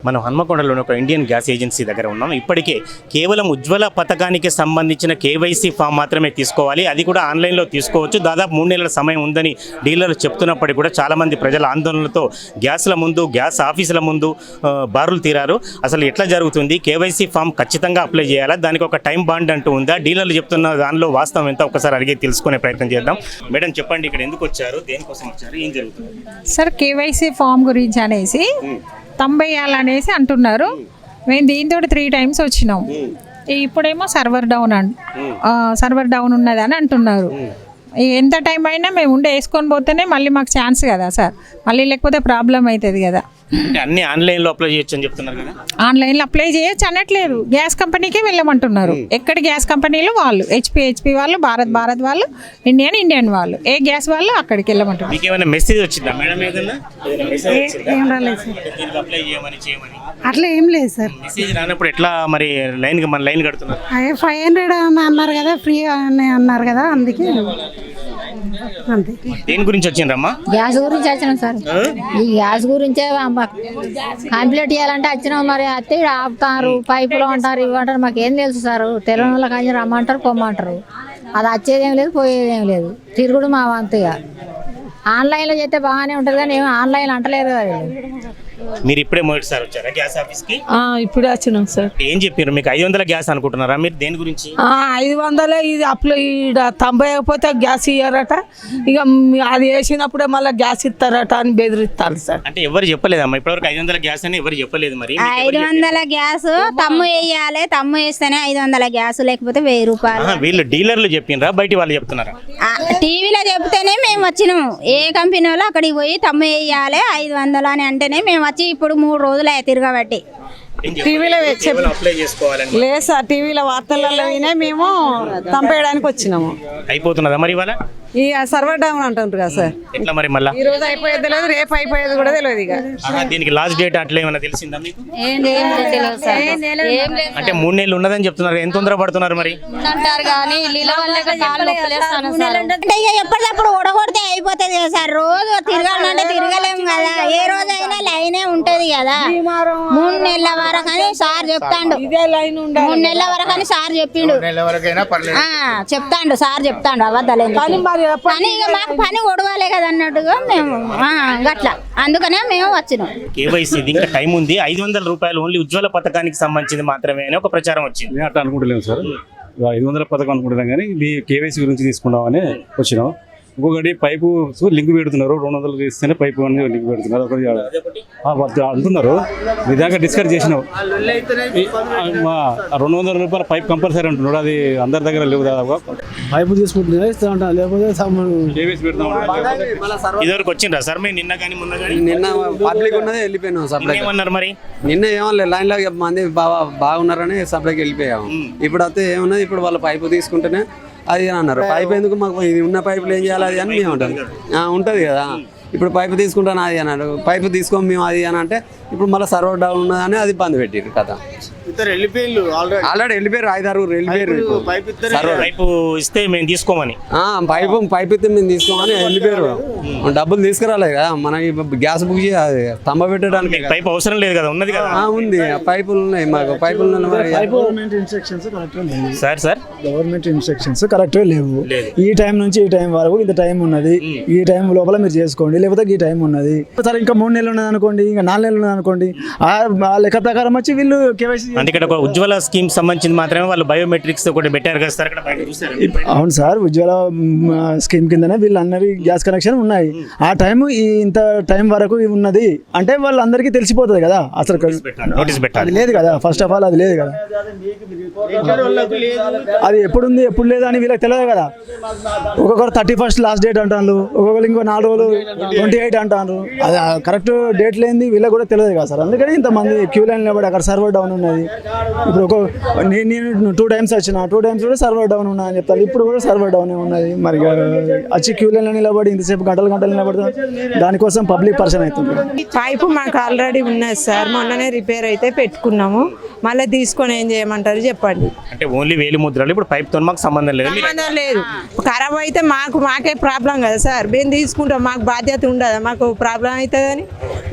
మనం హన్మకొండలోని ఒక Indian gas agency దగ్గర ఉన్నాం. ఇప్పటికే కేవలం ఉజ్వల పథకానికి సంబంధించిన కేవైసీ ఫామ్ మాత్రమే తీసుకోవాలి, అది కూడా ఆన్లైన్లో తీసుకోవచ్చు. దాదాపు 3 నెలల సమయం ఉందని డీలర్లు చెప్తున్నప్పటికీ కూడా చాలామంది ప్రజల ఆందోళనలతో గ్యాస్ల ముందు, గ్యాస్ ఆఫీసుల ముందు బారులు తీరారు. అసలు ఎట్లా జరుగుతుంది? కేవైసీ ఫామ్ ఖచ్చితంగా అప్లై చేయాలా? దానికి ఒక టైం బాండ్ అంటూ ఉందా? డీలర్లు చెప్తున్న దానిలో వాస్తవం ఎంత ఒకసారి అడిగి తెలుసుకునే ప్రయత్నం చేద్దాం. మేడం చెప్పండి, ఇక్కడ ఎందుకు వచ్చారు, దేనికోసం వచ్చారు, ఏం జరుగుతుంది? సార్ కేవైసీ ఫామ్ గురించి అనేసి తంబేయాలనేసి అంటున్నారు. మేము దీంతో 3 times వచ్చినాం. ఇప్పుడేమో సర్వర్ డౌన్ ఉన్నదని అంటున్నారు. ఎంత టైం అయినా మేము వేసుకొని పోతేనే మళ్ళీ మాకు ఛాన్స్ కదా సార్, మళ్ళీ లేకపోతే ప్రాబ్లం అవుతుంది కదా. అంటే అన్ని ఆన్లైన్లో అప్లై చేయొచ్చు అని చెప్తున్నారు కదా. ఆన్లైన్లో అప్లై చేయొచ్చు అనట్లేదు, గ్యాస్ కంపెనీకే వెళ్ళమంటున్నారు. ఎక్కడ గ్యాస్ కంపెనీలు వాళ్ళు, హెచ్పి వాళ్ళు, భారత్ వాళ్ళు, ఇండియన్ వాళ్ళు, ఏ గ్యాస్ వాళ్ళు అక్కడికి వెళ్ళమంటున్నారు. మీకు ఏమైనా మెసేజ్ వచ్చిందా మేడం? ఏదైనా ఏం రాలేదు సార్, అప్లై చేయమని అట్లా ఏం లేదు సార్. మెసేజ్ రానప్పుడు ఎట్లా మరి లైన్ కడుతున్నారు? 500 అని అన్నారు కదా, ఫ్రీ అని అన్నారు కదా, అందుకే అంతే. దేని గురించి వచ్చిండ్రమ్మా? గ్యాస్ గురించి వచ్చినాం సార్. ఈ గ్యాస్ గురించే కంప్లీట్ చేయాలంటే వచ్చినాం. మరి అత్తే ఆపుతారు, పైపులో అంటారు, ఇవ్వంటారు, మాకేం తెలుసు సార్. తెలియని వాళ్ళకి అని రమ్మంటారు, పొమ్మంటారు. అది వచ్చేదేం లేదు, పోయేదేం లేదు. తిరుగుడు మా వంతుగా. ఆన్లైన్లో చేస్తే బాగానే ఉంటుంది కానీ ఏమో ఆన్లైన్ అంటలేరు కదా. మీరు ఇప్పుడే మొదటిసారి వచ్చారా గ్యాస్ ఆఫీస్కి? ఇప్పుడే వచ్చినాం సార్. ఏం చెప్పారు? మీకు 500 గ్యాస్ అనుకుంటున్నారా మీరు? దేని గురించి? 500 ఇది అప్లై 90 అయిపోతే గ్యాస్ ఇయ్యారట. ఇక అది వేసినప్పుడే మళ్ళీ గ్యాస్ ఇస్తారట అని బెదిరిస్తారు సార్. అంటే ఎవరు చెప్పలేదమ్మా ఇప్పటివరకు 500 గ్యాస్ అని ఎవరు చెప్పలేదు. మరి 500 గ్యాస్ తమ్ము వేయాలి, తమ్ము వేస్తేనే 500 గ్యాస్, లేకపోతే 1000 రూపాయలు. వీళ్ళు డీలర్లు చెప్పిండ్రా, బయట వాళ్ళు చెప్తున్నారా? టీవీలో చెప్తేనే మేము వచ్చినాము. ఏ కంపెనీ వాళ్ళు అక్కడికి పోయి తమ్ము వేయాలి 500 అని అంటేనే మేము వచ్చి ఇప్పుడు 3 రోజులు తిరగబట్టి టీవీలో అప్లై చేసుకోవాలని లేదు సార్, టీవీలో వార్తలలో వినే మేము తంపేయడానికి వచ్చినాము. అయిపోతున్నదా మరి ఇవాళ? ఈ సర్వర్ డౌన్ అంటుంటారు కదా సార్. ఎట్లా మరి మళ్ళీ ఈ రోజు అయిపోయేది తెలియదు, రేపు అయిపోయేది కూడా తెలియదు. ఇక దీనికి లాస్ట్ డేట్ అట్లా ఏమైనా తెలిసిందా మీకు? ఏం లేదు అంటే 3 నెలలు ఉన్నదని చెప్తున్నారు. ఎంత తొందర పడుతున్నారు మరి? అంటారు కానీ అంటే ఇక ఎప్పటికప్పుడు ఒడగొడితే అయిపోతుంది కదా సార్. రోజు తిరగాలంటే తిరగలేము కదా. ఏ రోజైనా లైనే ఉంటది కదా. 3 నెలల వరకు అని సార్ చెప్తాండు. 3 నెలల వరకు అని సార్ చెప్పిండు. చెప్తాండు సార్, చెప్తాండు అబద్ధాలేదు. కానీ ఇక మాకు పని ఒడవాలి కదా అన్నట్టుగా మేము గట్లా, అందుకనే మేము వచ్చినాం. కేవైసీ ఇంకా టైం ఉంది. 500 రూపాయలు ఓన్లీ ఉజ్వల పథకానికి సంబంధించింది మాత్రమే అని ఒక ప్రచారం వచ్చింది. నేను అట్లా అనుకుంటలేము సార్, 500 పథకం అనుకుంటున్నాం కానీ ఇది కేవైసీ గురించి తీసుకుందామని వచ్చినాం. ఇంకొకటి పైపు లింక్ పెడుతున్నారు, 200 ఇస్తేనే పైపు అని లింక్ పెడుతున్నారు. ఒకటి అంటున్నారు, మీ దాకా డిస్కస్ చేసినావు 200 రూపాయల పైప్ కంపల్సరీ అంటున్నాడు. అది అందరి దగ్గర లేవు. దాదాపు పైపు తీసుకుంటున్నా ఇస్తా, లేకపోతే కేవైసీ పెడతాం. ఇదివరకు వచ్చిండ్రా సార్ మీరు? నిన్న కానీ మొన్న కానీ? నిన్న పబ్లిక్ ఉన్నదే వెళ్ళిపోయినాం సప్లై. ఏమన్నారు మరి? నిన్న ఏమో లైన్ లో మంది బాగున్నారని సప్లైకి వెళ్ళిపోయాము. ఇప్పుడు అయితే ఏమున్నది, ఇప్పుడు వాళ్ళ పైపు తీసుకుంటేనే అది అని అన్నారు. పైపు ఎందుకు, మాకు ఇది ఉన్న పైపులు ఏం చేయాలి అది అని మేము ఉంటుంది కదా. ఇప్పుడు పైపు తీసుకుంటాను అది అన్నారు, పైపు తీసుకోం మేము అది అని అంటే ఇప్పుడు మళ్ళీ సర్వర్ డౌన్ ఉన్నదని అది బంద్ పెట్టారు కదా. ఆల్రెడీ వెళ్ళిపోయారు, 5-6 వెళ్ళిపోయారు. పైపు ఇస్తే మేము తీసుకోమని, పైపు ఇస్తే మేము తీసుకోమని వెళ్ళిపోయారు. డబ్బులు తీసుకురాలేదు కదా. మన గ్యాస్ బుక్ చేయాలి, స్తంభ పెట్టడానికి పైపు అవసరం లేదు కదా, ఉన్నది కదా. ఉంది, పైపులు ఉన్నాయి మాకు. పైపులు గవర్నమెంట్ ఇన్స్ట్రక్షన్స్ కరెక్ట్గా లేవు సార్. గవర్నమెంట్ ఇన్స్ట్రక్షన్స్ కరెక్ట్గా లేవు. ఈ టైం నుంచి ఈ టైం వరకు ఇంత టైం ఉన్నది, ఈ టైం లోపల మీరు చేసుకోండి, లేకపోతే ఈ టైం ఉన్నది. సరే ఇంకా 3 నెలలు ఉన్నది అనుకోండి, ఇంకా 4 నెలలు ఉన్నది అనుకోండి, ఆ లెక్క ప్రకారం వచ్చి వీళ్ళు కేవైసీ. అంటే ఇక్కడ ఒక ఉజ్వల స్కీమ్ సంబంధించి మాత్రమే వాళ్ళు బయోమెట్రిక్స్ ఒకటి పెట్టారు కదా సార్ అక్కడ బయట చూసారు. అవును సార్, ఉజ్వల స్కీమ్ కిందనే వీళ్ళందరి గ్యాస్ కనెక్షన్ ఉన్నాయి. ఆ టైం ఇంత టైం వరకు ఉన్నది అంటే వాళ్ళందరికీ తెలిసిపోతుంది కదా. అసలు నోటీస్ పెట్టాలి లేదు కదా, ఫస్ట్ ఆఫ్ ఆల్ అది లేదు కదా. అది ఎప్పుడుంది ఎప్పుడు లేదు అని వీళ్ళకి తెలియదు కదా. ఒక్కొక్కరు 31st లాస్ట్ డేట్ అంటారు, ఒక్కొక్కరు ఇంకో 4 రోజులు 28 అంటారు. అది కరెక్ట్ డేట్ లేనిది వీళ్ళకి కూడా తెలియదు కదా సార్. అందుకని ఇంతమంది క్యూ లైన్ నిలబడి అక్కడ సర్వర్ డౌన్ ఉన్నది. ఇప్పుడు నేను 2 times వచ్చిన, 2 times కూడా సర్వర్ డౌన్ ఉన్నా అని చెప్తాను. ఇప్పుడు కూడా సర్వర్ డౌన్ ఉన్నది. మరి వచ్చి క్యూ లైన్లో నిలబడి ఇంతసేపు గంటలు నిలబడుతుంది, దానికోసం పబ్లిక్ పర్సన్ అవుతుంది. పైపు మాకు ఆల్రెడీ ఉన్నది సార్, మొన్ననే రిపేర్ అయితే పెట్టుకున్నాము. మళ్ళీ తీసుకొని ఏం చేయమంటారు చెప్పండి. అంటే ఓన్లీ వేలి ముద్రలు, ఇప్పుడు పైప్తో మాకు సంబంధం లేదు. సంబంధం లేదు. ఖరాబ్ అయితే మాకే ప్రాబ్లం కదా సార్. మేము తీసుకుంటాం, మాకు బాధ్యత ఉండదా? మాకు ప్రాబ్లం అవుతుందని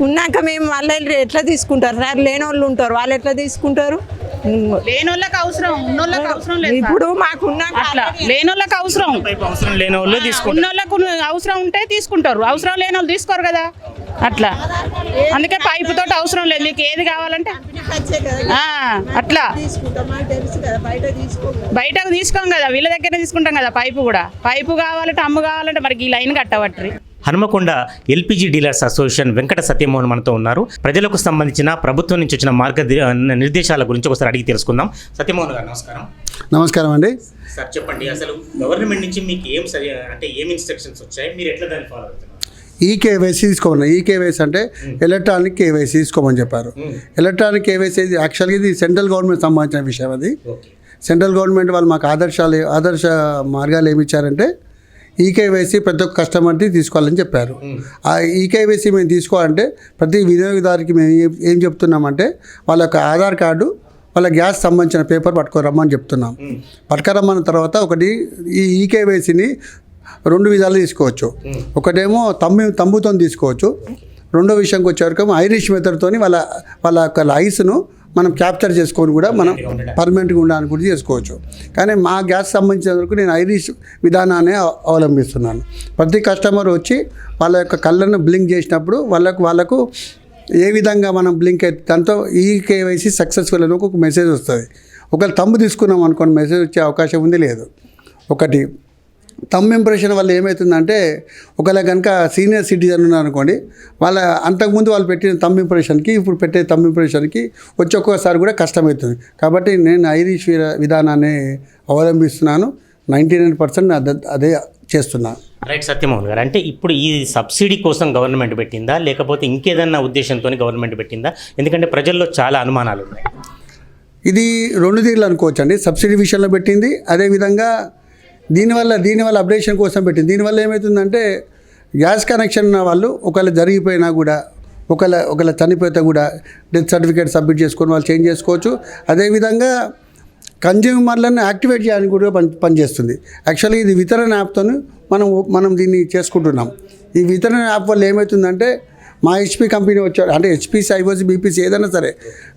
ఉన్నాక మేము మళ్ళీ ఎట్లా తీసుకుంటారు సార్? లేని వాళ్ళు ఉంటారు, వాళ్ళు ఎట్లా తీసుకుంటారు? లేని వాళ్ళకి అవసరం, ఉన్నోళ్ళకి అవసరం లేదు. ఇప్పుడు మాకు ఉన్నాక అట్లా లేని వాళ్ళకి అవసరం, పైప్ అవసరం లేని వాళ్ళు తీసుకుంటారు. ఉన్నోళ్ళకు అవసరం ఉంటే తీసుకుంటారు, అవసరం లేని వాళ్ళు తీసుకోరు కదా. అట్లా అందుకే పైపు తోటి అవసరం లేదు. నీకు ఏది కావాలంటే అట్లా బయటకు తీసుకోం కదా, వీళ్ళ దగ్గరనే తీసుకుంటాం కదా. పైపు కూడా పైపు కావాలంటే అమ్ము కావాలంటే మరి ఈ లైన్ కట్టవట్రి. Hanumakonda LPG dealers association Venkata Satyamohan మనతో ఉన్నారు. ప్రజలకు సంబంధించిన ప్రభుత్వం నుంచి వచ్చిన నిర్దేశాల గురించి ఒకసారి అడిగి తెలుసుకుందాం. సత్యమోహన్ గారు నమస్కారం. నమస్కారం అండి. సార్ చెప్పండి, అసలు గవర్నమెంట్ నుంచి మీకు ఏం ఇన్స్ట్రక్షన్స్ వచ్చాయి, మీరు ఎట్లా దాన్ని ఫాలో అవుతున్నారు? ఈకేవైసీ తీసుకోమన్నారు. ఈకేవైసీ అంటే ఎలక్ట్రానిక్ కేవైసీ తీసుకోమని చెప్పారు. ఎలక్ట్రానిక్ కేవైసీ యాక్చువల్గా ఇది సెంట్రల్ గవర్నమెంట్ సంబంధించిన విషయం. అది సెంట్రల్ గవర్నమెంట్ వాళ్ళు మాకు ఆదర్శ మార్గాలు ఏమి ఇచ్చారంటే ఈకేవైసీ ప్రతి ఒక్క కస్టమర్కి తీసుకోవాలని చెప్పారు. ఆ ఈకేవైసీ మేము తీసుకోవాలంటే ప్రతి వినియోగదారుకి మేము ఏం చెప్తున్నామంటే వాళ్ళ యొక్క ఆధార్ కార్డు, వాళ్ళ గ్యాస్ సంబంధించిన పేపర్ పట్టుకోరమ్మని చెప్తున్నాం. పట్టుకురమ్మన్న తర్వాత ఒకటి ఈ ఈకేవైసీని 2 విధాలు తీసుకోవచ్చు. ఒకటేమో తంబుతో తీసుకోవచ్చు. రెండో విషయంకి వచ్చేవరకు ఐరిష్ మెథడ్తో వాళ్ళ యొక్క ఐస్ను మనం క్యాప్చర్ చేసుకొని కూడా మనం పర్మనెంట్గా ఉండడానికి కూడా చేసుకోవచ్చు. కానీ మా గ్యాస్ సంబంధించిన వరకు నేను ఐరిష్ విధానాన్ని అవలంబిస్తున్నాను. ప్రతి కస్టమర్ వచ్చి వాళ్ళ యొక్క కళ్ళను బ్లింక్ చేసినప్పుడు వాళ్ళకు ఏ విధంగా మనం బ్లింక్ అయితే దాంతో ఈకేవైసీ సక్సెస్ఫుల్ అని ఒక మెసేజ్ వస్తుంది. ఒకవేళ తంబు తీసుకున్నాం అనుకోండి, మెసేజ్ వచ్చే అవకాశం ఉంది లేదు. ఒకటి థంబ్ ఇంప్రెషన్ వల్ల ఏమవుతుందంటే ఒకవేళ కనుక సీనియర్ సిటిజన్ ఉన్నారనుకోండి, వాళ్ళ అంతకుముందు వాళ్ళు పెట్టిన థంబ్ ఇంప్రెషన్కి ఇప్పుడు పెట్టే థంబ్ ఇంప్రెషన్కి వచ్చి ఒక్కోసారి కూడా కష్టమవుతుంది. కాబట్టి నేను ఐరిష్ విధానాన్ని అవలంబిస్తున్నాను. 99% అదే చేస్తున్నాను. రైట్ సత్యమోహన్ గారు, అంటే ఇప్పుడు ఈ సబ్సిడీ కోసం గవర్నమెంట్ పెట్టిందా లేకపోతే ఇంకేదన్నా ఉద్దేశంతో గవర్నమెంట్ పెట్టిందా? ఎందుకంటే ప్రజల్లో చాలా అనుమానాలు ఉన్నాయి. ఇది 2 తీర్లు అనుకోవచ్చు అండి. సబ్సిడీ విషయంలో పెట్టింది, అదేవిధంగా దీనివల్ల అప్డేషన్ కోసం పెట్టింది. దీనివల్ల ఏమవుతుందంటే గ్యాస్ కనెక్షన్ ఉన్న వాళ్ళు ఒకవేళ జరిగిపోయినా కూడా ఒకవేళ చనిపోతే కూడా డెత్ సర్టిఫికేట్ సబ్మిట్ చేసుకొని వాళ్ళు చేంజ్ చేసుకోవచ్చు. అదేవిధంగా కన్జ్యూమర్లను యాక్టివేట్ చేయడానికి కూడా పనిచేస్తుంది. యాక్చువల్లీ ఇది వితరణ యాప్తో మనం దీన్ని చేసుకుంటున్నాం. ఈ వితరణ యాప్ వల్ల ఏమవుతుందంటే మా హెచ్పి కంపెనీ వచ్చారు, అంటే హెచ్పిసి, ఐఓసి, బీపీసీ ఏదైనా సరే,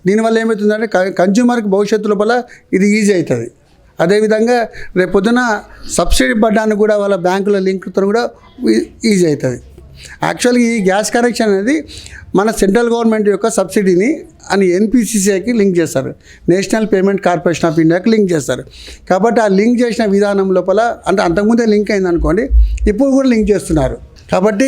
దీనివల్ల ఏమవుతుందంటే కన్జ్యూమర్కి భవిష్యత్తు లోపల ఇది ఈజీ అవుతుంది. అదేవిధంగా రేపు పొద్దున సబ్సిడీ పడ్డానికి కూడా వాళ్ళ బ్యాంకుల లింక్తో కూడా ఈజీ అవుతుంది. యాక్చువల్గా ఈ గ్యాస్ కనెక్షన్ అనేది మన సెంట్రల్ గవర్నమెంట్ యొక్క సబ్సిడీని అని ఎన్పిసిసిఐకి లింక్ చేస్తారు, నేషనల్ పేమెంట్ కార్పొరేషన్ ఆఫ్ ఇండియాకి లింక్ చేస్తారు. కాబట్టి ఆ లింక్ చేసిన విధానం లోపల అంటే అంతకుముందే లింక్ అయిందనుకోండి, ఇప్పుడు కూడా లింక్ చేస్తున్నారు. కాబట్టి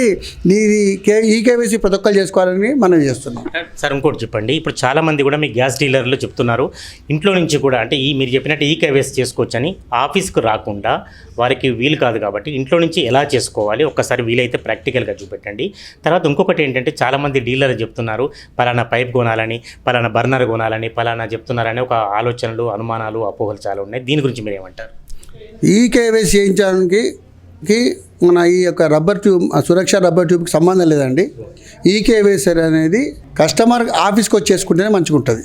ఈకేవైసీ ప్రతి ఒక్కరు చేసుకోవాలని మనం చేస్తున్నాం. సార్ ఇంకోటి చెప్పండి, ఇప్పుడు చాలామంది కూడా మీ గ్యాస్ డీలర్లు చెప్తున్నారు ఇంట్లో నుంచి కూడా అంటే మీరు చెప్పినట్టు ఈకేవైసీ చేసుకోవచ్చని, ఆఫీస్కు రాకుండా వారికి వీలు కాదు కాబట్టి ఇంట్లో నుంచి ఎలా చేసుకోవాలి ఒక్కసారి వీలైతే ప్రాక్టికల్గా చూపెట్టండి. తర్వాత ఇంకొకటి ఏంటంటే చాలామంది డీలర్లు చెప్తున్నారు పలానా పైప్ కొనాలని, పలానా బర్నర్ కొనాలని, పలానా చెప్తున్నారని ఒక ఆలోచనలు, అనుమానాలు, అపోహలు చాలా ఉన్నాయి. దీని గురించి మీరు ఏమంటారు? ఈకేవైసీ చేయించడానికి మన ఈ యొక్క రబ్బర్ ట్యూబ్, సురక్ష రబ్బర్ ట్యూబ్కి సంబంధం లేదండి. ఈకేవైసీ అనేది కస్టమర్ ఆఫీస్కి వచ్చి చేసుకుంటేనే మంచిగా ఉంటుంది.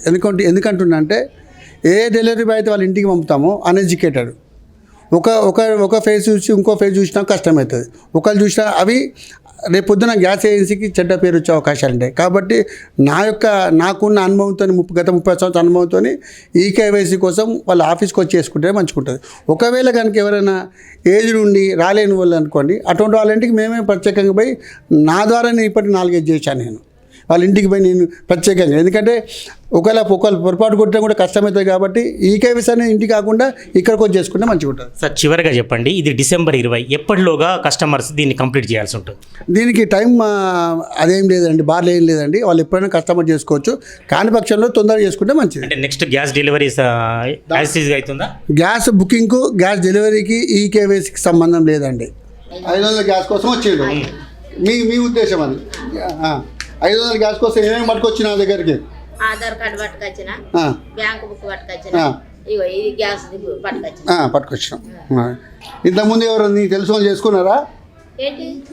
ఎందుకంటుందంటే ఏ డెలివరీ బాయ్ అయితే వాళ్ళ ఇంటికి పంపుతామో అన్ఎడ్యుకేటెడ్, ఒక ఫేజ్ చూసి ఇంకో ఫేజ్ చూసినా కష్టమవుతుంది. ఒకళ్ళు చూసినా అవి రేపు పొద్దున గ్యాస్ ఏజెన్సీకి చెడ్డ పేరు వచ్చే అవకాశాలు ఉంటాయి. కాబట్టి నాకున్న అనుభవంతో గత 30 సంవత్సరాల అనుభవంతో ఈకేవైసీ కోసం వాళ్ళ ఆఫీస్కి వచ్చి చేసుకుంటే మంచిగా ఉంటుంది. ఒకవేళ కనుక ఎవరైనా ఏజ్ నుండి రాలేని వాళ్ళు అనుకోండి, అటువంటి వాళ్ళ ఇంటికి మేమే ప్రత్యేకంగా పోయి నా ద్వారా నేను ఇప్పటికి 4-5 చేశాను. నేను వాళ్ళ ఇంటికి పోయి నేను ప్రత్యేకంగా, ఎందుకంటే ఒకవేళ పొరపాటు కొట్టడం కూడా కష్టమవుతుంది. కాబట్టి ఈకేవైసీ అనేది ఇంటికి కాకుండా ఇక్కడికి వచ్చి చేసుకుంటే మంచిగా ఉంటుంది. సార్ చివరిగా చెప్పండి, ఇది డిసెంబర్ 20 ఎప్పటిలోగా కస్టమర్స్ దీన్ని కంప్లీట్ చేయాల్సి ఉంటుంది? దీనికి టైం అదేం లేదండి, బార్లు ఏం లేదండి, వాళ్ళు ఎప్పుడైనా కస్టమర్ చేసుకోవచ్చు. కాని పక్షంలో తొందరగా చేసుకుంటే మంచిది. అంటే నెక్స్ట్ గ్యాస్ డెలివరీ అవుతుందా? గ్యాస్ బుకింగ్కు గ్యాస్ డెలివరీకి ఈకేవైసీకి సంబంధం లేదండి. 500 గ్యాస్ కోసం వచ్చేది మీ ఉద్దేశం అది. 500 గ్యాస్ కోసం ఏమేమి పట్టుకొచ్చిన నా దగ్గరికి? ఆధార్ కార్డు పట్టుకొచ్చిన, బ్యాంక్ బుక్ పట్టుకొచ్చిన, ఇగో ఇది గ్యాస్ పట్టుకొచ్చినాం. ఇంతకుముందు ఎవరు నీకు తెలిసిన వాళ్ళు చేసుకున్నారా?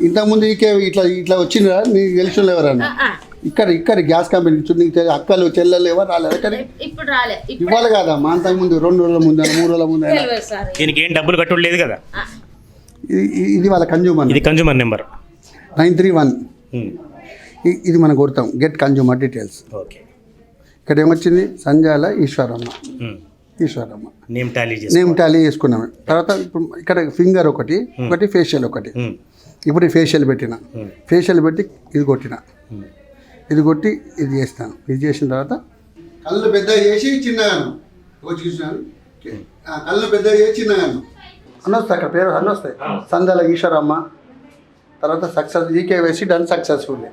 ఇంతకుముందు ఇట్లా వచ్చిందా నీకు తెలిసిన ఎవరన్నా? ఇక్కడ గ్యాస్ కంపెనీ నీకు అక్కలు చెల్లెలు ఎవరు రాలేదు కానీ ఇప్పుడు రాలే ఇవ్వాలి కదా మా అంతకు ముందు 2 రోజుల ముందు 3 రోజుల ముందు అయినా. దీనికి ఏం డబ్బులు కట్టుడు లేదు కదా. ఇది వాళ్ళ కన్జ్యూమర్ ఇది కన్జ్యూమర్ నెంబర్ 931. ఇది మనం కొడతాం గెట్ కన్జ్యూమర్ డీటెయిల్స్. ఓకే. ఇక్కడ ఏమొచ్చింది సంజాల ఈశ్వరమ్మ నేమ్ టాలీ చేసుకున్నాం. తర్వాత ఇప్పుడు ఇక్కడ ఫింగర్ ఒకటి ఫేషియల్ ఒకటి. ఇప్పుడు ఫేషియల్ పెట్టిన ఫేషియల్ పెట్టి ఇది కొట్టిన ఇది కొట్టి ఇది చేస్తాను. ఇది చేసిన తర్వాత కళ్ళు పెద్ద చేసి చిన్నగాను చూసినాను. కళ్ళు పెద్ద చేసి చిన్నగాను అన్న వస్తాయి, అక్కడ పేరు అన్న వస్తాయి. సంజాల ఈశ్వరమ్మ. తర్వాత సక్సెస్ ఈకేవైసీ డన్ సక్సెస్ఫుల్లీ.